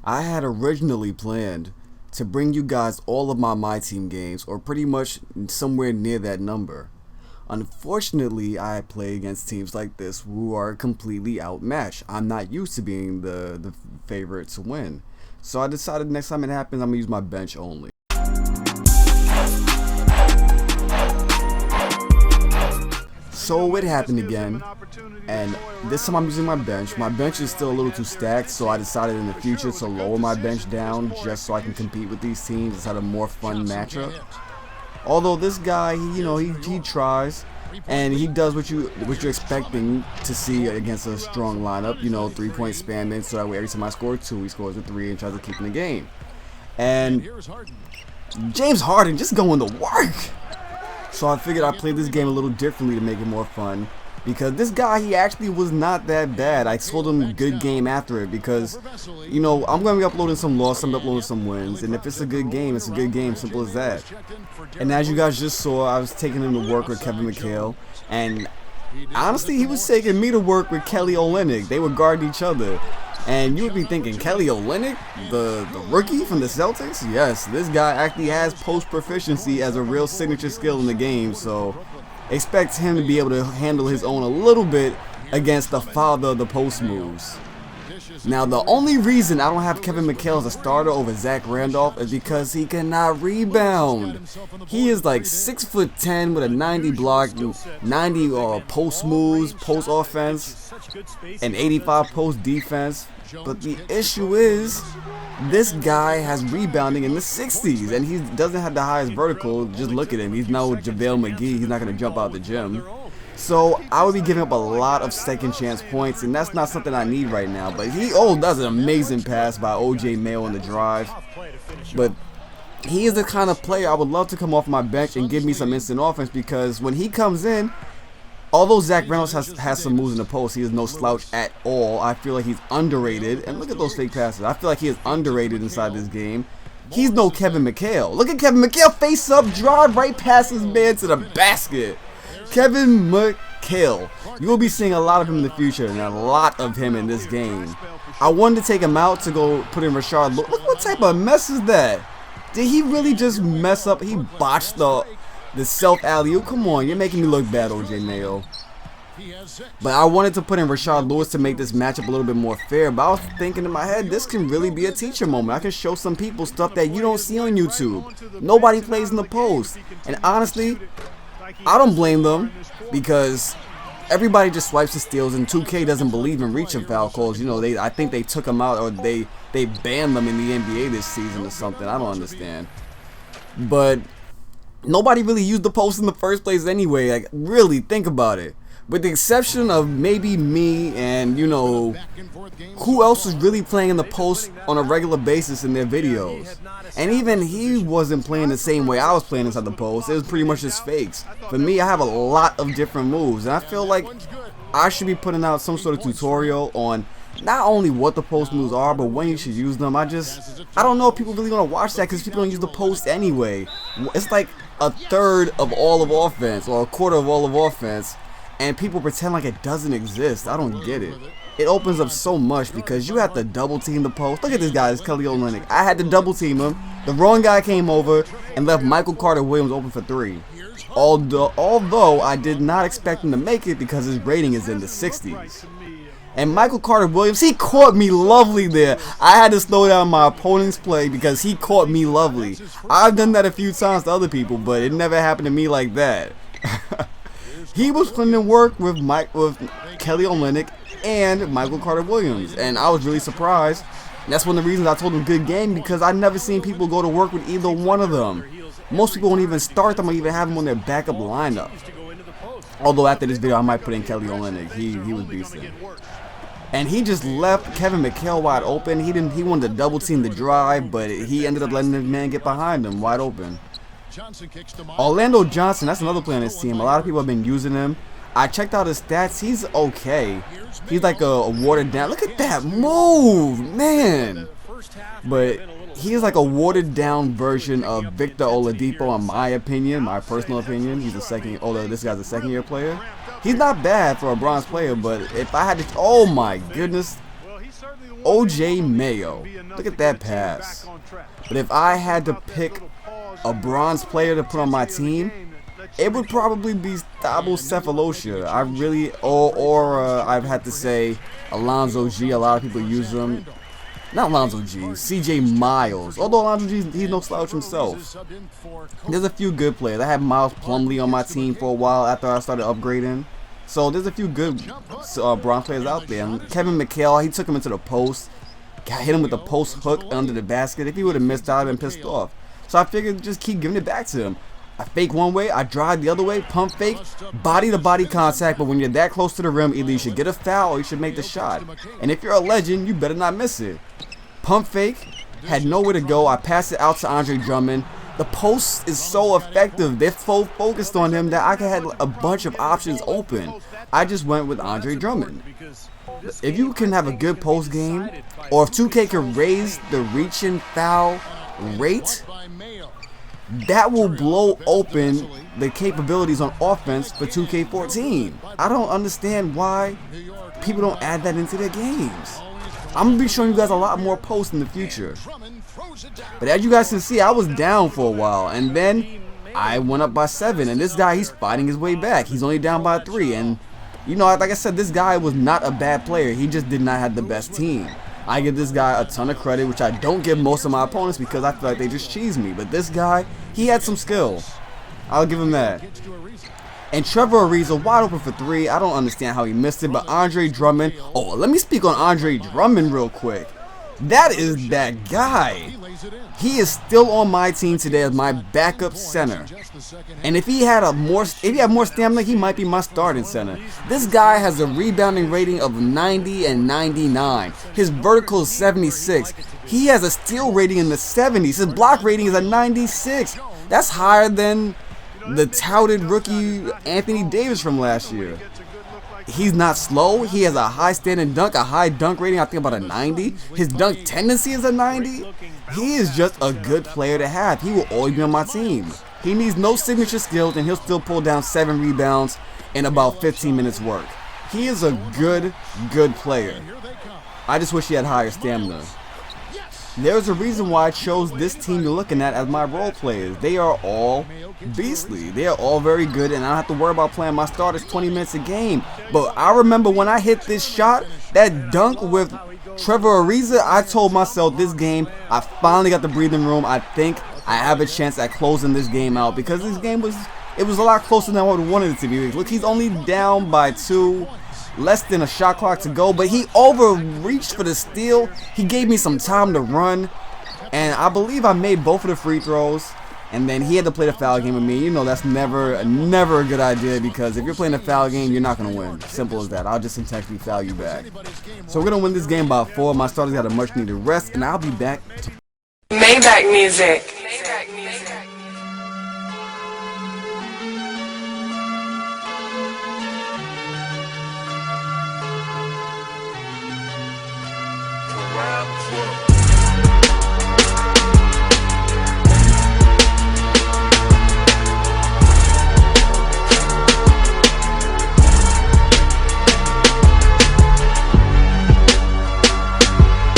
I had originally planned to bring you guys all of my team games, or pretty much somewhere near that number. Unfortunately, I play against teams like this who are completely outmatched. I'm not used to being the favorite to win. So I decided next time it happens, I'm going to use my bench only. So it happened again, and this time I'm using my bench. My bench is still a little too stacked, so I decided in the future to lower my bench down just so I can compete with these teams. It's had a more fun matchup. Although this guy, he tries, and he does what you're expecting to see against a strong lineup. 3-point spamming, so that way every time I score 2, he scores a 3 and tries to keep in the game. And James Harden just going to work. So I figured I'd play this game a little differently to make it more fun, because this guy, he actually was not that bad. I told him good game after it, because I'm going to be uploading some losses, I'm uploading some wins, and if it's a good game, it's a good game, simple as that. And as you guys just saw, I was taking him to work with Kevin McHale, and honestly, he was taking me to work with Kelly Olynyk. They would guard each other. And you would be thinking, Kelly Olynyk, the rookie from the Celtics? Yes, this guy actually has post proficiency as a real signature skill in the game, so expect him to be able to handle his own a little bit against the father of the post moves. Now, the only reason I don't have Kevin McHale as a starter over Zach Randolph is because he cannot rebound. He is like 6'10" with a 90 block, 90 post moves, post offense, and 85 post defense. But the issue is, this guy has rebounding in the 60s, and he doesn't have the highest vertical. Just look at him. He's no JaVale McGee. He's not going to jump out the gym. So I would be giving up a lot of second chance points, and that's not something I need right now. But that's an amazing pass by OJ Mayo on the drive. But he is the kind of player I would love to come off my bench and give me some instant offense, because when he comes in, although Zach Reynolds has some moves in the post, he is no slouch at all. I feel like he's underrated. And look at those fake passes. I feel like he is underrated inside this game. He's no Kevin McHale. Look at Kevin McHale, face up, drive right past his man to the basket. Kevin McHale. You will be seeing a lot of him in the future, and a lot of him in this game. I wanted to take him out to go put in Rashard. Look what type of mess is that? Did he really just mess up? He botched the self alley-oop. Come on, you're making me look bad, OJ Mayo. But I wanted to put in Rashard Lewis to make this matchup a little bit more fair. But I was thinking in my head, this can really be a teacher moment. I can show some people stuff that you don't see on YouTube. Nobody plays in the post. And honestly, I don't blame them, because everybody just swipes and steals, and 2K doesn't believe in reaching foul calls. I think they took them out, or they banned them in the NBA this season or something. I don't understand. But nobody really used the post in the first place anyway. Like, really, think about it. With the exception of maybe me and, who else was really playing in the post on a regular basis in their videos? And even he wasn't playing the same way I was playing inside the post. It was pretty much just fakes. For me, I have a lot of different moves, and I feel like I should be putting out some sort of tutorial on not only what the post moves are, but when you should use them. I don't know if people really want to watch that, because people don't use the post anyway. It's like a third of all of offense, or a quarter of all of offense, and people pretend like it doesn't exist. I don't get it. It opens up so much, because you have to double team the post. Look at this guy, it's Kelly Olynyk. I had to double team him. The wrong guy came over and left Michael Carter Williams open for 3. Although I did not expect him to make it, because his rating is in the 60s. And Michael Carter Williams, he caught me lovely there. I had to slow down my opponent's play because he caught me lovely. I've done that a few times to other people, but it never happened to me like that. He was putting in work with Kelly Olynyk and Michael Carter Williams, and I was really surprised. And that's one of the reasons I told him good game, because I've never seen people go to work with either one of them. Most people won't even start them or even have them on their backup lineup. Although after this video I might put in Kelly Olynyk. He was beasting. And he just left Kevin McHale wide open. He wanted to double team the drive, but he ended up letting the man get behind him wide open. Orlando Johnson, that's another player on this team. A lot of people have been using him. I checked out his stats. He's okay. He's like a watered down. Look at that move, man. But he's like a watered down version of Victor Oladipo, in my opinion, my personal opinion. He's this guy's a second-year player. He's not bad for a bronze player, but if I had to, oh my goodness, OJ Mayo. Look at that pass. But if I had to pick a bronze player to put on my team, it would probably be Thabo Cephalosha. I really, or I've had to say Alonzo G. A lot of people use him. Not Alonzo G. CJ Miles. Although Alonzo G, he's no slouch himself. There's a few good players. I had Miles Plumlee on my team for a while after I started upgrading. So there's a few good bronze players out there. And Kevin McHale, he took him into the post. Hit him with the post hook under the basket. If he would have missed out, I'd been pissed off. So I figured just keep giving it back to him. I fake one way, I drive the other way, pump fake, body to body contact, but when you're that close to the rim, either you should get a foul or you should make the shot. And if you're a legend, you better not miss it. Pump fake, had nowhere to go, I passed it out to Andre Drummond. The post is so effective, they're so focused on him that I had a bunch of options open. I just went with Andre Drummond. If you can have a good post game, or if 2K can raise the reach and foul rate, that will blow open the capabilities on offense for 2K14. I don't understand why people don't add that into their games. I'm going to be showing you guys a lot more posts in the future. But as you guys can see, I was down for a while, and then I went up by 7, and this guy, he's fighting his way back. He's only down by 3, and you know, like I said, this guy was not a bad player. He just did not have the best team. I give this guy a ton of credit, which I don't give most of my opponents because I feel like they just cheese me. But this guy, he had some skill. I'll give him that. And Trevor Ariza wide open for 3. I don't understand how he missed it, but Andre Drummond. Oh, let me speak on Andre Drummond real quick. That is that guy. He is still on my team today as my backup center. And if he had more stamina, he might be my starting center. This guy has a rebounding rating of 90 and 99. His vertical is 76. He has a steal rating in the 70s. His block rating is a 96. That's higher than the touted rookie Anthony Davis from last year. He's not slow. He has a high standing dunk, a high dunk rating, I think about a 90. His dunk tendency is a 90. He is just a good player to have. He will always be on my team. He needs no signature skills, and he'll still pull down 7 rebounds in about 15 minutes work. He is a good player. I just wish he had higher stamina. There's a reason why I chose this team you're looking at as my role players. They are all beastly. They are all very good, and I don't have to worry about playing my starters 20 minutes a game. But I remember when I hit this shot, that dunk with Trevor Ariza, I told myself this game, I finally got the breathing room. I think I have a chance at closing this game out because this game was a lot closer than I would have wanted it to be. Look, he's only down by 2. Less than a shot clock to go, but he overreached for the steal. He gave me some time to run, and I believe I made both of the free throws, and then he had to play the foul game with me. You know, that's never a good idea, because if you're playing a foul game, you're not going to win. Simple as that. I'll just intentionally foul you back. So we're going to win this game by 4. My starters got a much needed rest, and I'll be back. Maybach music.